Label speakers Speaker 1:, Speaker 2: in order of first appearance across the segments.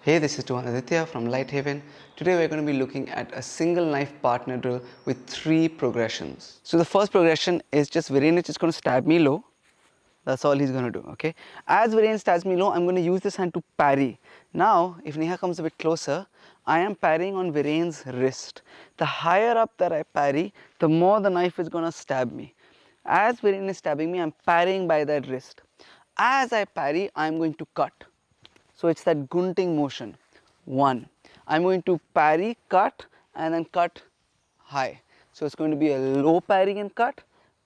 Speaker 1: Hey, this is Aditya from LightHaven. Today we're going to be looking at a single knife partner drill with 3 progressions. So the first progression is just Viren is just going to stab me low. That's all he's going to do, okay? As Viren stabs me low, I'm going to use this hand to parry. Now, if Neha comes a bit closer, I am parrying on Viren's wrist. The higher up that I parry, the more the knife is going to stab me. As Viren is stabbing me, I'm parrying by that wrist. As I parry, I'm going to cut. So it's that gunting motion. 1. I'm going to parry, cut, and then cut high. So it's going to be a low parry and cut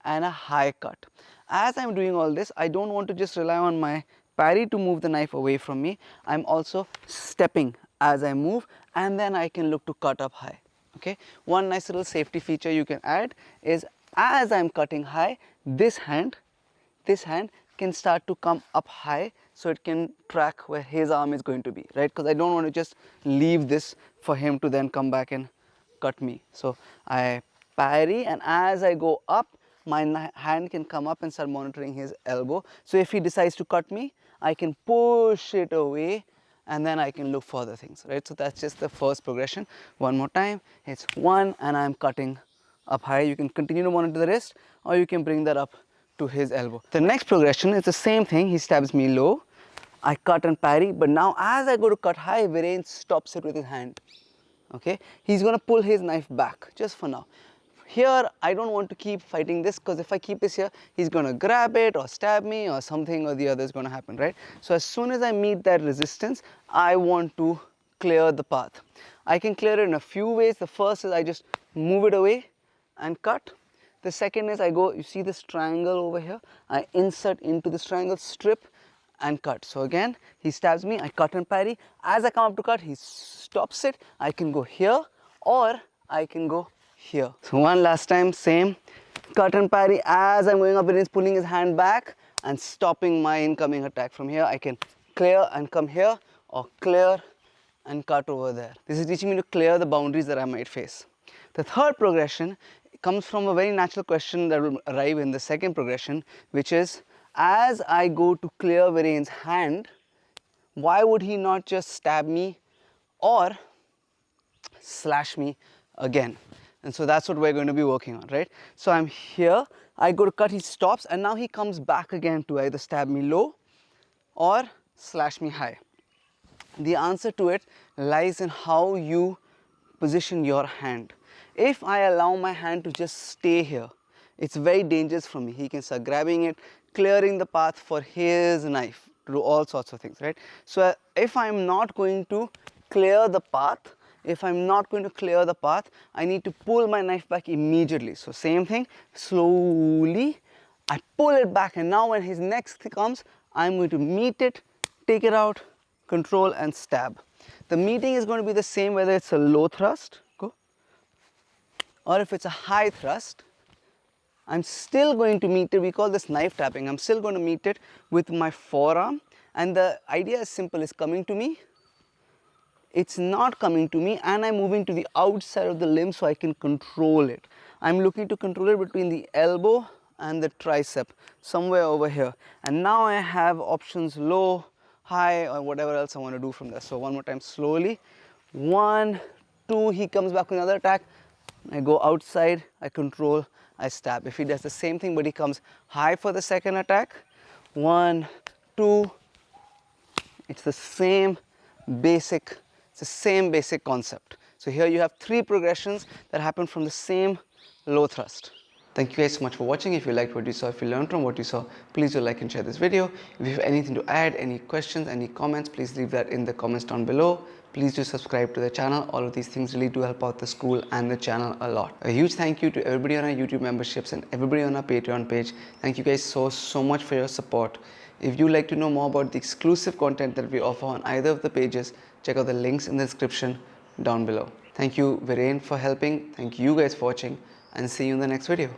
Speaker 1: and a high cut. As I'm doing all this, I don't want to just rely on my parry to move the knife away from me. I'm also stepping as I move, and then I can look to cut up high. Okay. One nice little safety feature you can add is as I'm cutting high, this hand can start to come up high, so it can track where his arm is going to be, right? Because I don't want to just leave this for him to then come back and cut me. So I parry, and as I go up, my hand can come up and start monitoring his elbow. So if he decides to cut me, I can push it away and then I can look for other things, right? So that's just the first progression. One more time, it's 1 and I'm cutting up high. You can continue to monitor the wrist, or you can bring that up to his elbow. The next progression is the same thing. He stabs me low, I cut and parry, but now as I go to cut high, Viren stops it with his hand. Okay, he's going to pull his knife back just for now. Here I don't want to keep fighting this, because if I keep this here, he's going to grab it or stab me, or something or the other is going to happen, right? So as soon as I meet that resistance, I want to clear the path. I can clear it in a few ways. The first is I just move it away and cut. The second is I go, you see this triangle over here, I insert into this triangle, strip and cut. So again, he stabs me, I cut and parry. As I come up to cut, he stops it. I can go here or I can go here. So one last time, same, cut and parry. As I'm going up, he's pulling his hand back and stopping my incoming attack. From here, I can clear and come here, or clear and cut over there. This is teaching me to clear the boundaries that I might face. The third progression comes from a very natural question that will arrive in the second progression, which is, as I go to clear Viren's hand, why would he not just stab me or slash me again? And so that's what we're going to be working on, right? So I'm here, I go to cut, he stops, and now he comes back again to either stab me low or slash me high. The answer to it lies in how you position your hand. If I allow my hand to just stay here, it's very dangerous for me. He can start grabbing it, clearing the path for his knife, to do all sorts of things, right? So if I'm not going to clear the path, I need to pull my knife back immediately. So same thing, slowly, I pull it back, and now when his next comes, I'm going to meet it, take it out, control and stab. The meeting is going to be the same whether it's a low thrust, or if it's a high thrust. I'm still going to meet it. We call this knife tapping. I'm still going to meet it with my forearm, and the idea is simple. It's coming to me, it's not coming to me, and I'm moving to the outside of the limb so I can control it. I'm looking to control it between the elbow and the tricep, somewhere over here. And now I have options low, high, or whatever else I want to do from there. So one more time, slowly. 1, 2, he comes back with another attack. I go outside, I control, I stab. If he does the same thing but he comes high for the second attack, 1, 2, it's the same basic concept. So here you have 3 progressions that happen from the same low thrust. Thank you guys so much for watching. If you liked what you saw, if you learned from what you saw, please do like and share this video. If you have anything to add, any questions, any comments, please leave that in the comments down below. Please do subscribe to the channel. All of these things really do help out the school and the channel a lot. A huge thank you to everybody on our YouTube memberships and everybody on our Patreon page. Thank you guys so much for your support. If you'd like to know more about the exclusive content that we offer on either of the pages, check out the links in the description down below. Thank you, Viren, for helping. Thank you guys for watching, and see you in the next video.